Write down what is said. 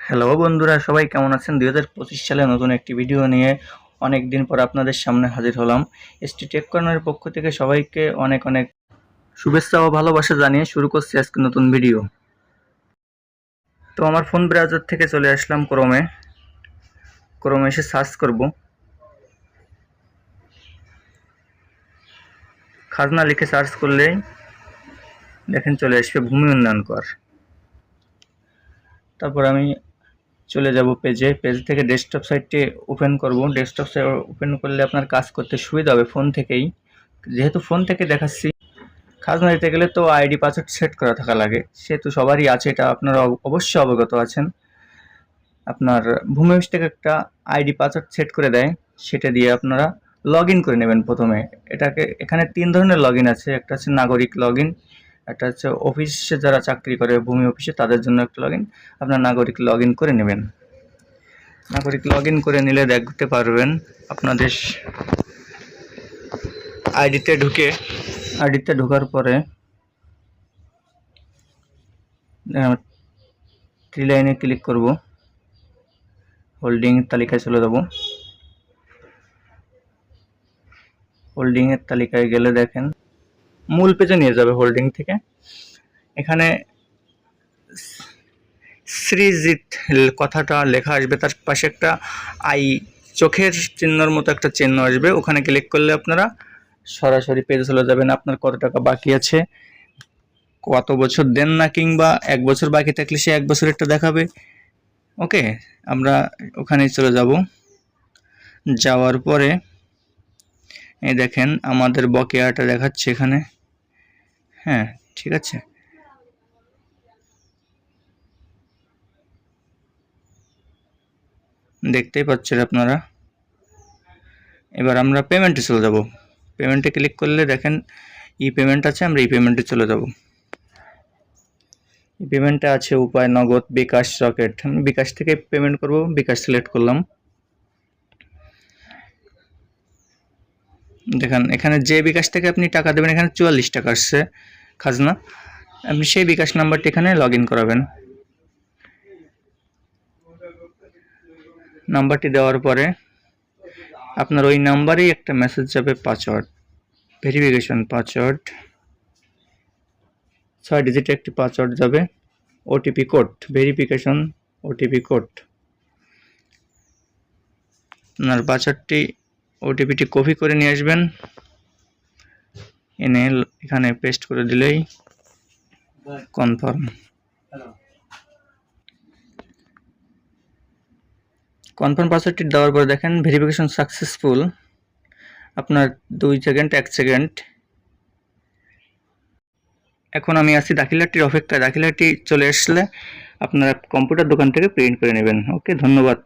Hello বন্ধুরা, সবাই কেমন আছেন? 2025 সালে নতুন একটি ভিডিও নিয়ে অনেক দিন পর আপনাদের সামনে হাজির হলাম। এসটি টেক কর্নারের পক্ষ থেকে সবাইকে অনেক অনেক শুভেচ্ছা ও ভালোবাসা জানিয়ে শুরু করছি আজকে নতুন ভিডিও। তো আমার ফোন ব্রাউজার থেকে চলে আসলাম ক্রোমে এসে সার্চ করব। খাজনা লিখে সার্চ করলেই দেখেন চলে আসবে ভূমি উন্নয়ন কর। তারপর আমি চলে যাব পেজ থেকে ডেস্কটপ সাইটটি ওপেন করব। ডেস্কটপ সাইট ওপেন করলে আপনার কাজ করতে সুবিধা হবে ফোন থেকেই। যেহেতু ফোন থেকে দেখাচ্ছি, খাজনা দিতে গেলে তো আইডি পাসওয়ার্ড সেট করা থাকা লাগে, সেহেতু সবারই আছে, এটা আপনারা অবশ্যই অবগত আছেন। আপনার ভূমি অফিস থেকে একটা আইডি পাসওয়ার্ড সেট করে দেয়, সেটা দিয়ে আপনারা লগ ইন করে নেবেন। প্রথমে এখানে 3 ধরনের লগ ইন আছে। একটা হচ্ছে নাগরিক লগ ইন, একটা হচ্ছে অফিসে যারা চাকরি করে ভূমি অফিসে তাদের জন্য একটা লগ ইন। আপনার নাগরিক লগ ইন করে নেবেন। নাগরিক লগ ইন করে নিলে দেখতে পারবেন আপনাদের আইডিতে ঢোকার পরে থ্রি লাইনে ক্লিক করব, হোল্ডিং এর তালিকায় চলে যাব। হোল্ডিং এর তালিকায় গেলে দেখেন মূল পেজে নিয়ে যাবে। হোল্ডিং থেকে এখানে সৃজিত কথাটা লেখা আসবে, তার পাশে একটা চোখের চিহ্নের মতো একটা চিহ্ন আসবে, ওখানে ক্লিক করলে আপনারা সরাসরি পেজে চলে যাবেন। আপনার কত টাকা বাকি আছে, কত বছর দেন না, কিংবা 1 বছর বাকি থাকলে সে 1 বছরেরটা দেখাবে। ওকে, আমরা ওখানে চলে যাব। যাওয়ার পরে এই দেখেন আমাদের বকেয়াটা দেখাচ্ছে এখানে। হ্যাঁ, ঠিক আছে। দেখতেই পাচ্ছেন আপনারা। এবার আমরা পেমেন্টে চলে যাব। পেমেন্টে ক্লিক করলে দেখেন ই পেমেন্ট আছে, আমরা ই পেমেন্টে চলে যাব। ই পেমেন্টে আছে উপায় নগদ, বিকাশ, রকেট। আমি বিকাশ থেকে পেমেন্ট করব, বিকাশ সিলেক্ট করলাম। দেখেন এখানে যে বিকাশ থেকে আপনি টাকা দেবেন, এখানে 44 টাকা আসছে খাজনা। আপনি সেই বিকাশ নাম্বারটি এখানে লগ ইন করাবেন। নাম্বারটি দেওয়ার পরে আপনার ওই নাম্বারেই একটা মেসেজ যাবে, পাসওয়ার্ড ভেরিফিকেশন পাসওয়ার্ড, 6 ডিজিট একটি পাসওয়ার্ড যাবে। OTP code, verification OTP code. আপনার পাসওয়ার্ডটি ওটিপিটি কপি করে নিয়ে আসবেন, এনে এখানে পেস্ট করে দিলেই কনফার্ম। কনফার্ম পাসওয়ার্ডটি দেওয়ার পরে দেখেন ভেরিফিকেশন সাকসেসফুল। আপনার 2 সেকেন্ড 1 সেকেন্ড। এখন আমি আছি দাখিলাটির অপেক্ষায়। দাখিলাটি চলে আসলে আপনারা কম্পিউটার দোকান থেকে প্রিন্ট করে নেবেন। ওকে, ধন্যবাদ।